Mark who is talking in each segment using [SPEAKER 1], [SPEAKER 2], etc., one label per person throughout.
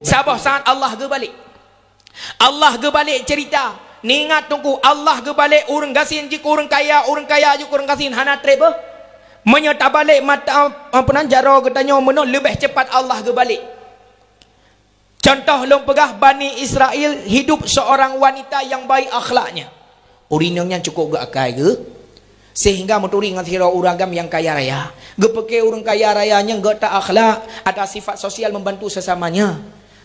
[SPEAKER 1] Sabah saat Allah ke balik. Allah ke balik cerita. Ni ingat tunggu Allah ke balik orang gasin je orang kaya je orang gasin hana trip menyerta balik mata penanjara katanya mana lebih cepat Allah ke balik. Contoh long pegah Bani Israel hidup seorang wanita yang baik akhlaknya. Urinangnya cukup gak akai ke? Sehingga muturi dengan hira uragam yang kaya raya. Gepeke orang kaya rayanya gak tak akhlak, ada sifat sosial membantu sesamanya.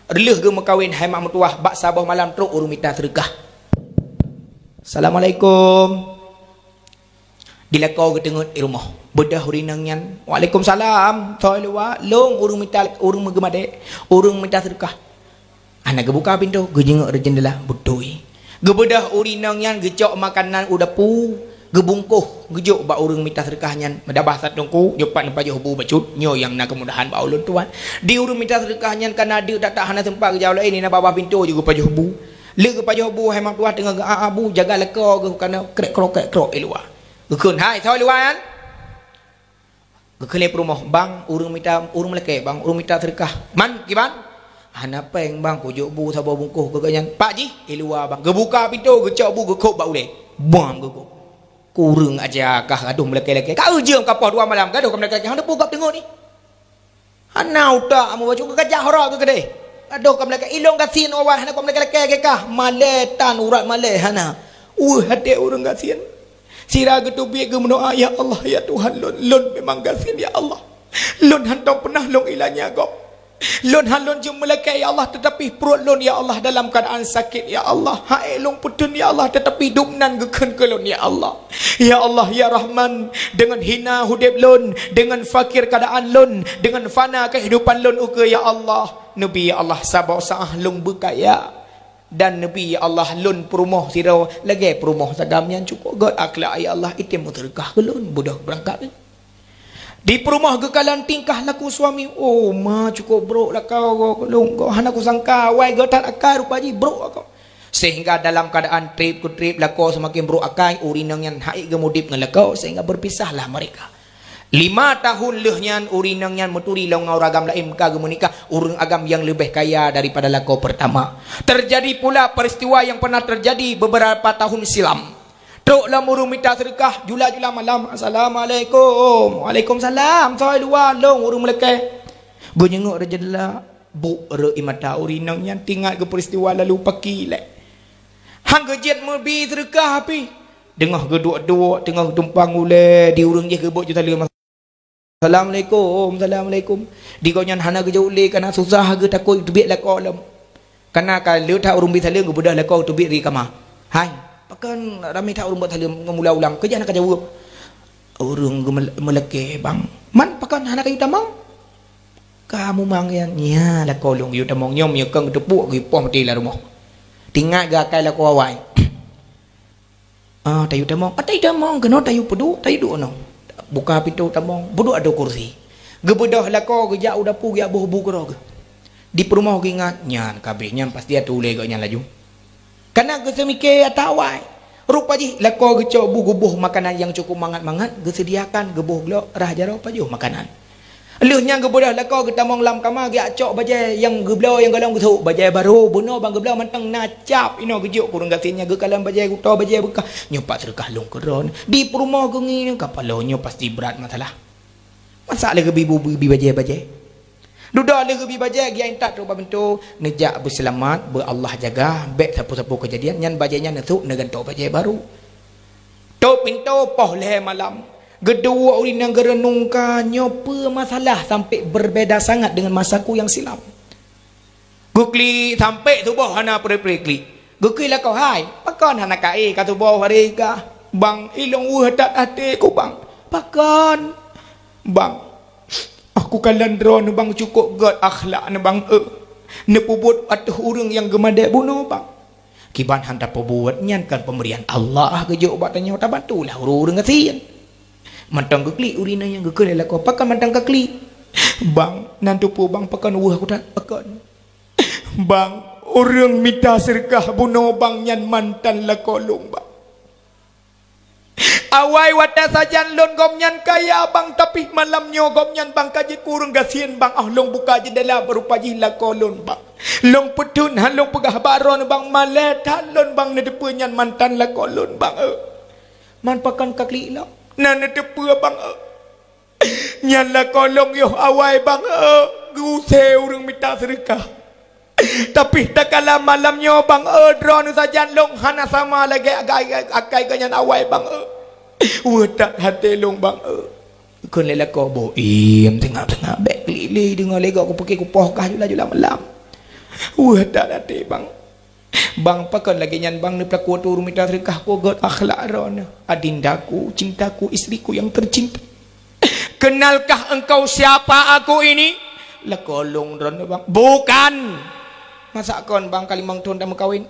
[SPEAKER 1] Relih ge mekawin hai mak mertuah bak sabah malam truk urung minta sedekah. Assalamualaikum. Dilakau ke tengok di rumah. Bedah urinangnya. Waalaikumsalam. Tolwa long urung minta urung megemade. Urung minta sedekah. Anak ge buka pintu, ge jengok re jendela bedoi. Ge bedah urinangnya ge cok makanan udah pu. Gebungkuh gejuk ba urang minta sedekahnya medabah sat dongku jopat nempa jo bu bacut nyo yang nak kemudahan ba ulun tuan di urang minta sedekahnya kana dia tak hana tempat ke jauh lain ni na bawah pintu juga pajo bu le ke pajo bu hai mak tuah tengah abu jaga leko ke kana krek krok luar gekeun hai thoi luan gekele rumah bang urang meleke bang urang minta sedekah man kiban hana peng bang kujuk bu sabo bungkuh ke kanyan pak ji luar bang gebuka pintu gecok bu gekop ba ule bam gekop kurang aja kah aduh meleke-leke kau ujung kapal 2 malam gaduh kau meleke-leke hang pugap tengok ni hanau tak amu baju gajah hora ke gede aduh kau meleke ilong gasin awan hana kau meleke-leke kah maletan urat male hana hati orang gasin sira getubi ge mendoa ya Allah ya Tuhan lon memang gasin ya Allah lon hantau pernah long ilanya kau lon halon je meleke ya Allah tetapi perut lon ya Allah dalam keadaan sakit ya Allah hae long putun ya Allah tetapi dumnan geken ke lon ya Allah ya Rahman dengan hina hudib lon dengan fakir keadaan lon dengan fana kehidupan lon uke ya Allah Nabi ya Allah sabau saah long berkaya dan Nabi ya Allah lon perumah sirau lagi perumah sagamnya cukup god akhlak ya Allah itim muterkah ke lon budak berangkat di perumah gekalan tingkah laku suami oh ma cukup bro lah kau hana ku sangka wai getat akar rupa ji bro kau sehingga dalam keadaan trip laku semakin bro akai urinang yang haik gemudip ngelakau sehingga berpisahlah mereka 5 tahun lehnya urinang yang meturi long agam lain ka gemunikah urang agam yang lebih kaya daripada laku pertama terjadi pula peristiwa yang pernah terjadi beberapa tahun silam. Truk lah urung minta sedekah jula malam. Assalamualaikum. Waalaikumsalam. Saya luar long urung meleke. Gue nyengok re jendela bu re imata urinang yang tinggal ke peristiwa lalu paki lek. Hang gejet merbi sedekah api. Dengah geduk-duk tengah tumpang ule di urung je gebok juta lima. Assalamualaikum. Di gonyan hana ge ule kana susah ge takut tubik lako lem. Kana ka leu ta urung bi thaleng ge budah lako tubik ri kama. Hai pakan ramai tak urung buat halim memula ulang kerja nak jawab urung meleke bang man pakan anak kayu tamang kamu mang yang nya la kolong yu tamang nyom yu kang tepuk gi poh mati la rumah tinggal gakai la ko awai tayu tamang kena tayu pedu tayu du no buka pintu tamang bodoh ada kursi gebedah la ko gejak udah pu gi abuh bu kro di perumah gi ngat nya kabehnya pasti atu le gak nya laju karena kita mikir atawai rupa ji lako gecok bu gebuh makanan yang cukup mangat-mangat gesediakan gebuh glok rah jaro pa juh makanan leuhnya gebudah lako kita mong lam kama gi acok bajai yang geblau yang galong getu bajai baru buno bang geblau mantang nacap ino gejuk kurang gatinnya ge kalam bajai guto bajai buka nyopat sedekah long keron di perumah gengi kapalonyo pasti berat masalah masalah ge bibu bajai duda le gebi bajai gi entak tu bentuk nejak berselamat be Allah jaga bek sapu-sapu kejadian nyan bajainya nesuk neganto bajai baru to pintu poh le malam gedua urinang gerenung ka nyope masalah sampai berbeza sangat dengan masaku yang silam gukli sampai tubuh hana pre-kli gukli lah kau hai pakon hana kai ka tubuh hari ka bang ilong uhatat ate ku bang pakon bang aku kalandro ne bang cukup god akhlak ne bang ne pubut atuh urang yang gemade bunuh bang kiban hanta pubut nyan kan pemberian Allah gejo batanya ta batulah urang gasin mantang gekli urina yang gekele la ko pakan mantang gekli bang nantu pu bang pakan aku tak pakan bang urang minta sedekah bunuh bang nyan mantan la kolong bang Awai wata sajan lon gomnyan kaya bang, tapi malamnya gomnyan bang kajit kurang gasian bang. Long buka jendela berupa jila kolon bang. Long petun halong pegah baron bang, malet halon bang nedepenyan mantan la kolon bang. Man pakan kakli lah na nedepe bang. Nyala kolong yo awai bang. Guse urang minta sedekah. Tapi tak kala malamnya bang, drone saja long hana sama lagi akai kanyan awai bang. Wadak hati long bang. Kun lela ko bo im tengah-tengah bek lili dengar lega aku pergi ku pohkah jula malam. Wadak hati bang. Bang pakan lagi nyan bang ni pelaku tu rumita sedekah ko god akhlak ron. Adindaku, cintaku, istriku yang tercinta. Kenalkah engkau siapa aku ini? Lah kolong ron bang. Bukan. Masa kon bang kali mang tuan dah kawin?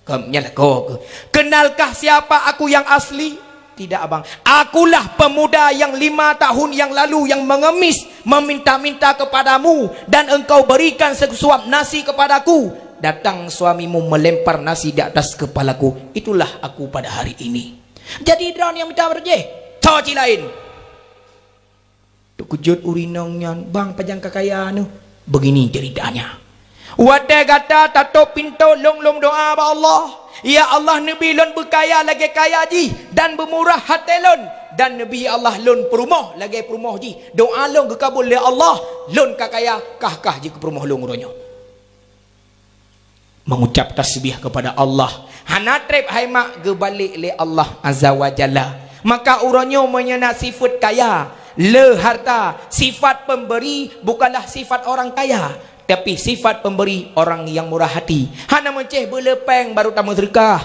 [SPEAKER 1] Kamnya lah kau. Kenalkah siapa aku yang asli? Tidak abang. Akulah pemuda yang 5 tahun yang lalu yang mengemis meminta-minta kepadamu dan engkau berikan sesuap nasi kepadaku. Datang suamimu melempar nasi di atas kepalaku. Itulah aku pada hari ini. Jadi drone yang minta berjeh. Coci lain. Kujut urinongnya bang pajang kakayaan. Begini ceritanya. Wate kata tato pintu long doa ba Allah. Ya Allah Nabi lon berkaya lagi kaya ji dan bermurah hati lon, dan Nabi Allah lon perumah lagi perumah ji. Doa lon kekabul oleh Allah, lon kakaya kah ji ke perumah lon uronyo. Mengucap tasbih kepada Allah. Hana trip hai mak ge balik le Allah azza wa jalla. Maka uronyo menyana sifat kaya, le harta, sifat pemberi bukanlah sifat orang kaya. Tapi sifat pemberi orang yang murah hati. Hana menceh belepeng baru tamu sedekah.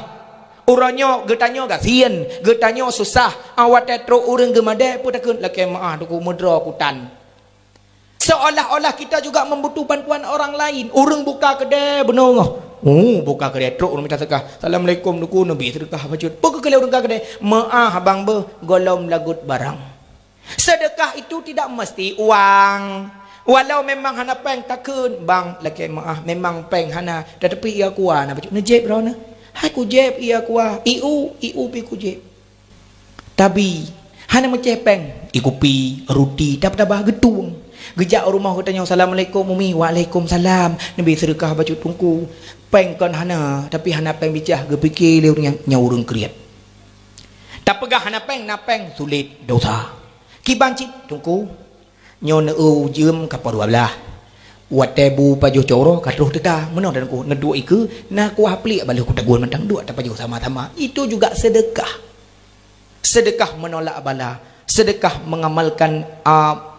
[SPEAKER 1] Uranyo getanyo gasian, getanyo susah. Awat tetro urang gemade pun takun laki maah duku mudra kutan. Seolah-olah kita juga membutuhkan bantuan orang lain. Urang buka kedai benar. Buka kedai truk urang minta sedekah. Assalamualaikum duku nabi sedekah bajut. Buka kedai urang kedai. Maah abang be golom lagut barang. Sedekah itu tidak mesti uang. Walau memang hana peng takun bang laki maaf memang peng hana tetapi ia kuah na baju nejeb rona hai ku jeb ia kuah iu pi ku jeb tapi hana meceh peng ikupi ruti tabah getung gejak rumah ku tanya assalamualaikum umi waalaikumsalam nabi sedekah baju tungku peng kon hana tapi hana peng bijah ge pikir leu nyaurung kriat tak pegah hana peng na peng sulit dosa kibancit tungku nyon jem kapal 12 wat tebu pajuh coro katruh teka menang dan ku nedua iku na ku hapli balik ku taguan mentang dua tak pajuh sama-sama. Itu juga sedekah. Sedekah menolak bala, sedekah mengamalkan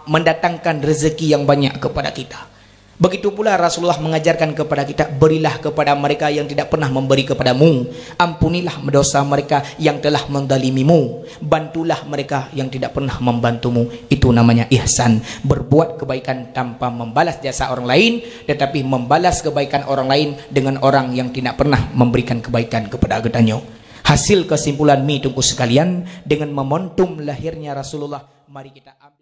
[SPEAKER 1] mendatangkan rezeki yang banyak kepada kita. Begitu pula Rasulullah mengajarkan kepada kita, berilah kepada mereka yang tidak pernah memberi kepadamu, ampunilah dosa mereka yang telah mendalimimu, bantulah mereka yang tidak pernah membantumu. Itu namanya ihsan, berbuat kebaikan tanpa membalas jasa orang lain, tetapi membalas kebaikan orang lain dengan orang yang tidak pernah memberikan kebaikan kepada agetanyo. Hasil kesimpulan mi tunggu sekalian, dengan momentum lahirnya Rasulullah, mari kita ambil